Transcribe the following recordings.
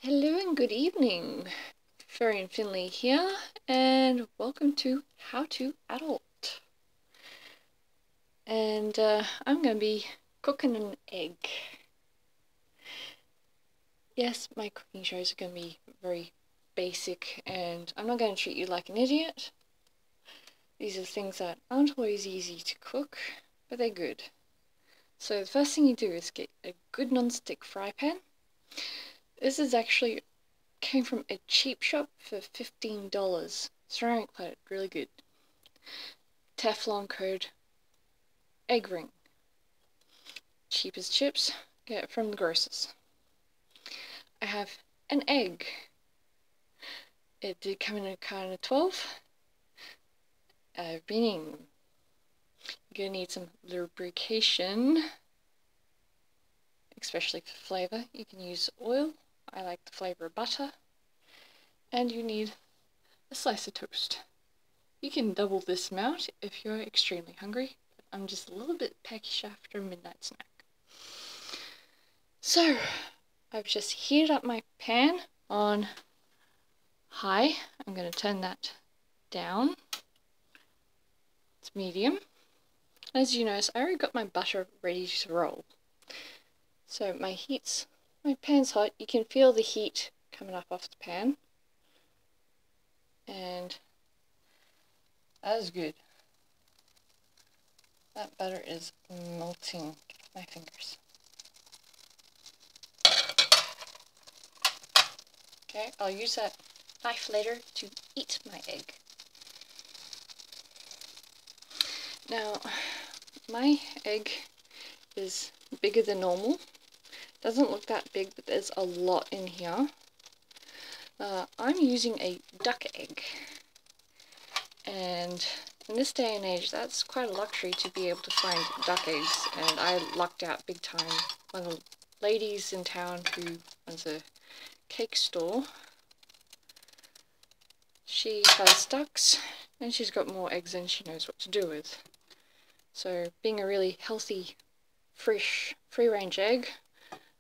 Hello and good evening. Fairy and Finley here, and welcome to How to Adult. And I'm going to be cooking an egg. Yes, my cooking shows are going to be very basic, and I'm not going to treat you like an idiot. These are things that aren't always easy to cook, but they're good. So the first thing you do is get a good non-stick fry pan. This is actually came from a cheap shop for $15. Ceramic plate, really good. Teflon coat, egg ring. Cheap as chips, get it from the grocers. I have an egg. It did come in a carton of 12. I've been eating them. You're going to need some lubrication, especially for flavour. You can use oil. I like the flavour of butter. And you need a slice of toast. You can double this amount if you're extremely hungry, but I'm just a little bit peckish after a midnight snack. So, I've just heated up my pan on high. I'm going to turn that down. It's medium. As you notice, I already got my butter ready to roll. So my pan's hot. You can feel the heat coming up off the pan. And that is good. That butter is melting with my fingers. Okay, I'll use that knife later to eat my egg. Now, my egg is bigger than normal. Doesn't look that big, but there's a lot in here. I'm using a duck egg. And in this day and age, that's quite a luxury to be able to find duck eggs. And I lucked out big time. One of the ladies in town who runs a cake store, she has ducks and she's got more eggs than she knows what to do with. So being a really healthy, fresh, free-range egg,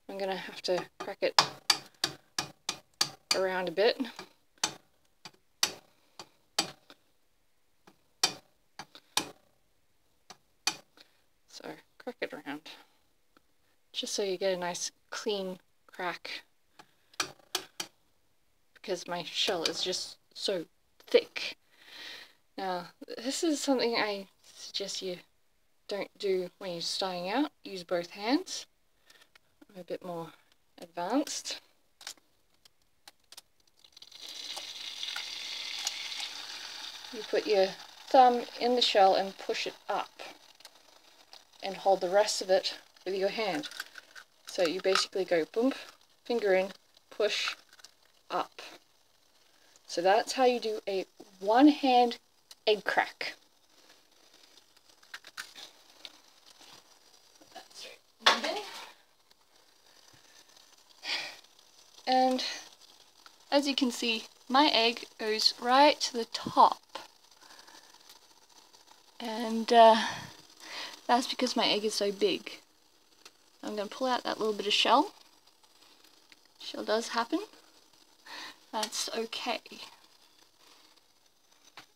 I'm going to have to crack it around a bit. So crack it around, just so you get a nice clean crack, because my shell is just so thick. Now, this is something I suggest you don't do when you're starting out. Use both hands. I'm a bit more advanced. You put your thumb in the shell and push it up, and hold the rest of it with your hand. So you basically go boom, finger in, push, up. So that's how you do a one-hand egg crack. That's right. And as you can see, my egg goes right to the top. And that's because my egg is so big. I'm going to pull out that little bit of shell. Shell does happen. That's okay.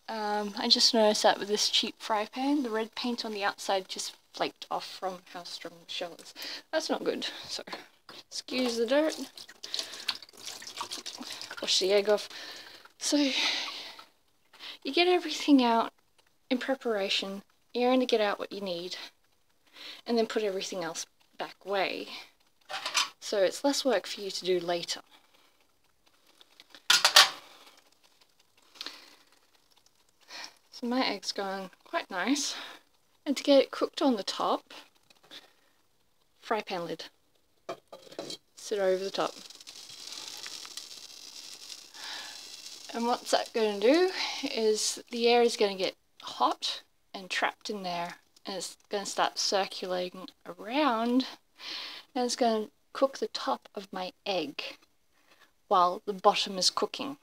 I just noticed that with this cheap fry pan, the red paint on the outside just flaked off from how strong the shell is. That's not good. So, excuse the dirt. Wash the egg off. So, you get everything out in preparation. You're going to get out what you need, and then put everything else back away. So it's less work for you to do later. So my egg's going quite nice. And to get it cooked on the top, fry pan lid. Sit over the top. And what's that going to do is the air is going to get hot and trapped in there, and it's going to start circulating around, and it's going to cook the top of my egg while the bottom is cooking.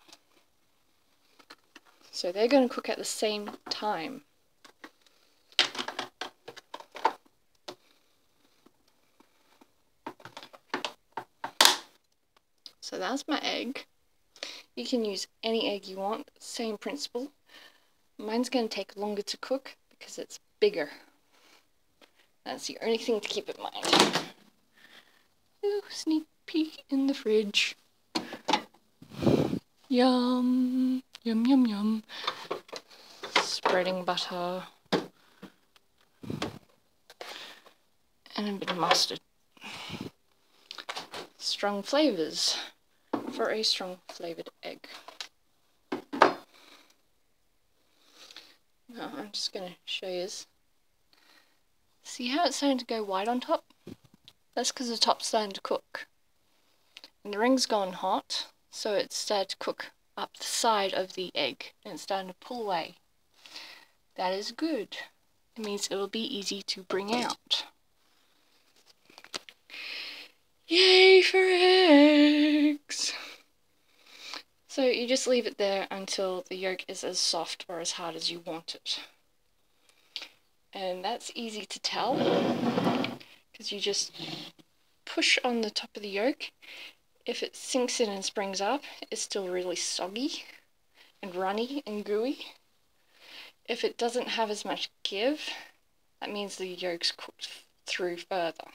So they're going to cook at the same time. So that's my egg. You can use any egg you want, same principle. Mine's going to take longer to cook because it's bigger. That's the only thing to keep in mind. Ooh, sneak peek in the fridge. Yum, yum, yum, yum. Spreading butter. And a bit of mustard. Strong flavours for a strong flavoured egg. Now I'm just going to show you this. See how it's starting to go white on top? That's because the top's starting to cook. And the ring's gone hot, so it's started to cook up the side of the egg and it's starting to pull away. That is good. It means it will be easy to bring out. Yay for eggs! So you just leave it there until the yolk is as soft or as hard as you want it. And that's easy to tell because you just push on the top of the yolk. If it sinks in and springs up, it's still really soggy and runny and gooey. If it doesn't have as much give, that means the yolk's cooked through further.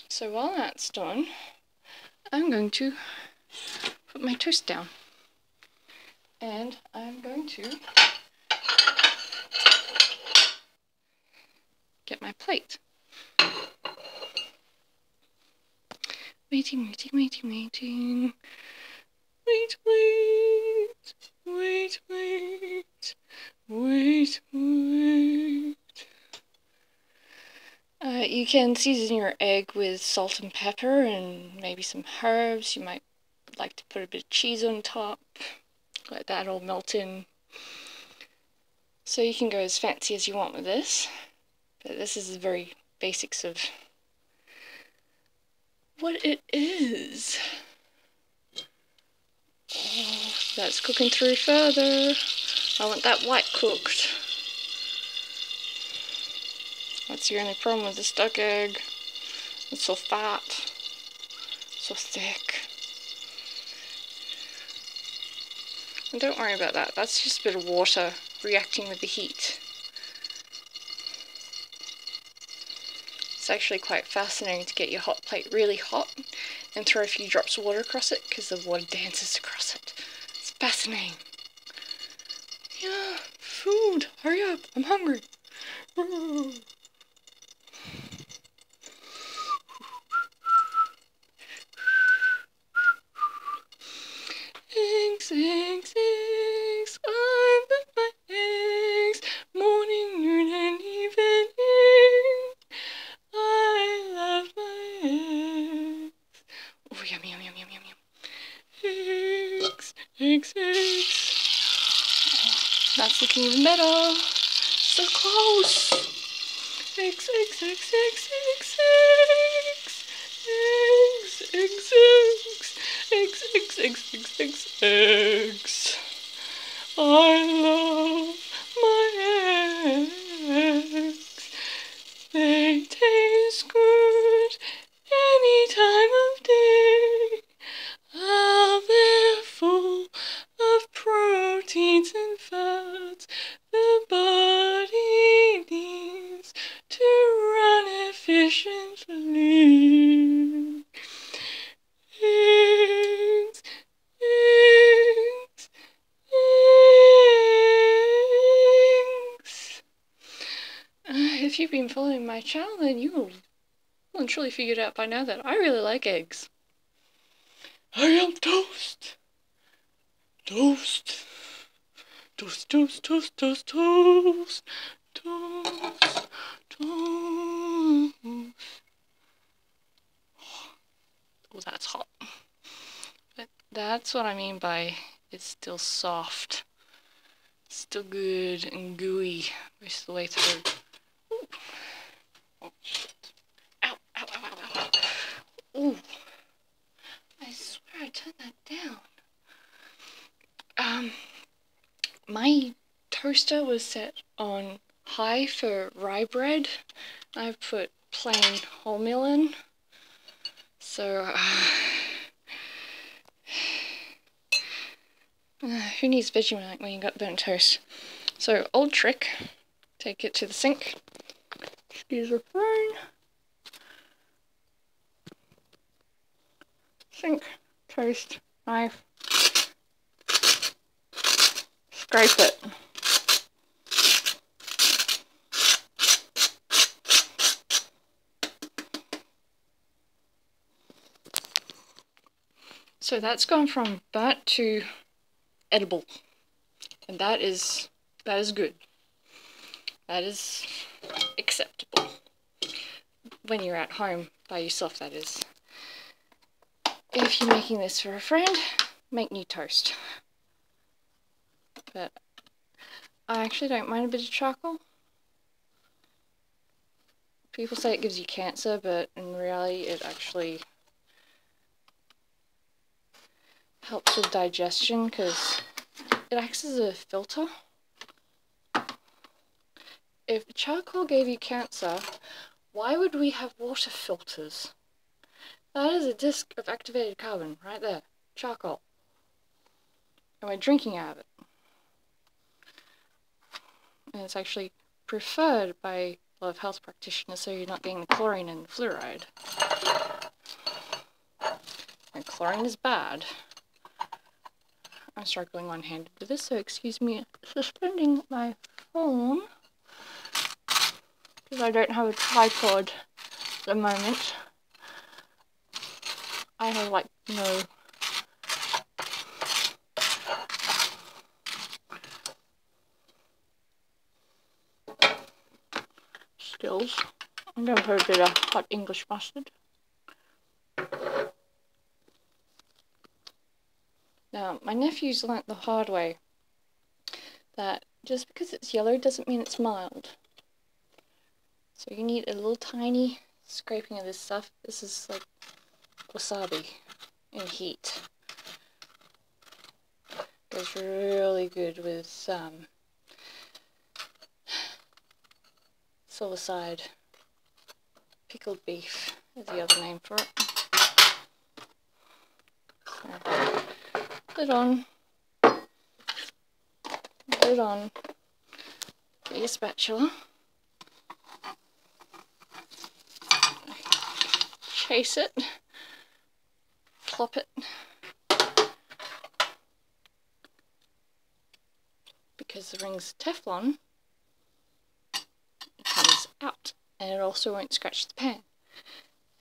So while that's done, I'm going to put my toast down. And I'm going to get my plate. Waiting, waiting, waiting, waiting. Wait, wait. Wait, wait. Wait, wait. You can season your egg with salt and pepper and maybe some herbs. You might like to put a bit of cheese on top. Let that all melt in. So you can go as fancy as you want with this. But this is the very basics of what it is. Oh, that's cooking through further. I want that white cooked. That's the only problem with this duck egg. It's so fat, so thick. And don't worry about that. That's just a bit of water reacting with the heat. It's actually quite fascinating to get your hot plate really hot and throw a few drops of water across it because the water dances across it. It's fascinating. Yeah, food. Hurry up. I'm hungry. Eggs, eggs, eggs. I love my eggs. Morning, noon, and evening. I love my eggs. Oh, yum, yum, yum, yum, yum, yum. Eggs, eggs, eggs. Oh, that's looking even better. So close. Eggs, eggs, eggs, eggs, eggs, eggs. Eggs, eggs, eggs. Eggs, eggs, eggs, eggs, eggs, eggs. I love my eggs. They taste good any time of day. They're full of proteins and fats the body needs to run efficiently. Eggs, eggs, eggs. If you've been following my channel, then you will well and truly figured out by now that I really like eggs. I am toast. Toast. Toast, toast, toast, toast, toast. Toast. Toast. Oh, that's hot. But that's what I mean by it's still soft. It's still good and gooey most of the way through. Ooh. Oh, shit. Ow, ow, ow, ow, ow. Ooh. I swear I turned that down. My toaster was set on high for rye bread. I put plain wholemeal in. So, who needs Vegemite when you got burnt toast? So, old trick, take it to the sink. Excuse the phone. Sink, toast, knife, scrape it. So that's gone from burnt to edible, and that is good. That is acceptable when you're at home by yourself, that is. If you're making this for a friend, make new toast. But I actually don't mind a bit of charcoal. People say it gives you cancer, but in reality it actually helps with digestion because it acts as a filter. If charcoal gave you cancer, why would we have water filters? That is a disc of activated carbon right there. Charcoal. And we're drinking out of it. And it's actually preferred by a lot of health practitioners so you're not getting the chlorine and the fluoride. And chlorine is bad. I'm struggling one-handed with this, so excuse me suspending my phone. Because I don't have a tripod at the moment. I have like no skills. I'm going to put a bit of hot English mustard. Now, my nephews learnt the hard way that just because it's yellow doesn't mean it's mild. So you need a little tiny scraping of this stuff. This is like wasabi in heat. Goes really good with silver-side pickled beef is the other name for it. So, lid on. Lid on. Get your spatula. Chase it. Plop it. Because the ring's Teflon, it comes out. And it also won't scratch the pan.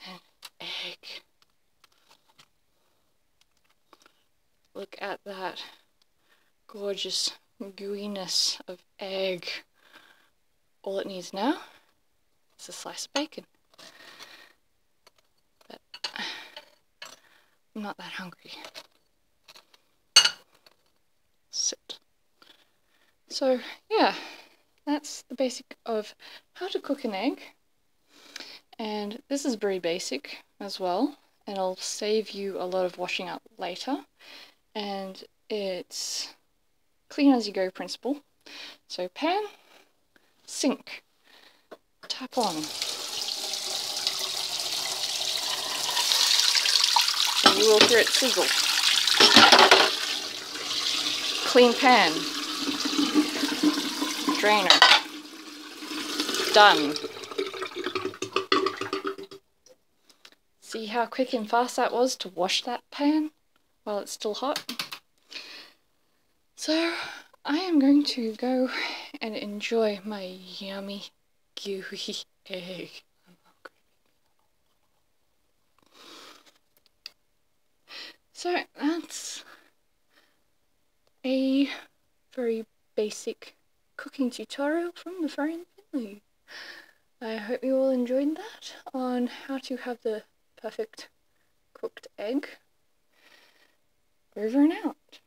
And egg. Look at that gorgeous gooiness of egg. All it needs now is a slice of bacon. But I'm not that hungry. Sit. So yeah, that's the basic of how to cook an egg. And this is very basic as well, and it'll save you a lot of washing up later. And it's clean as you go principle. So pan, sink, tap on. And you will hear it sizzle. Clean pan. Drainer. Done. See how quick and fast that was to wash that pan while it's still hot? So I am going to go and enjoy my yummy gooey egg. So that's a very basic cooking tutorial from the Friend family. I hope you all enjoyed that on how to have the perfect cooked egg. Over and out.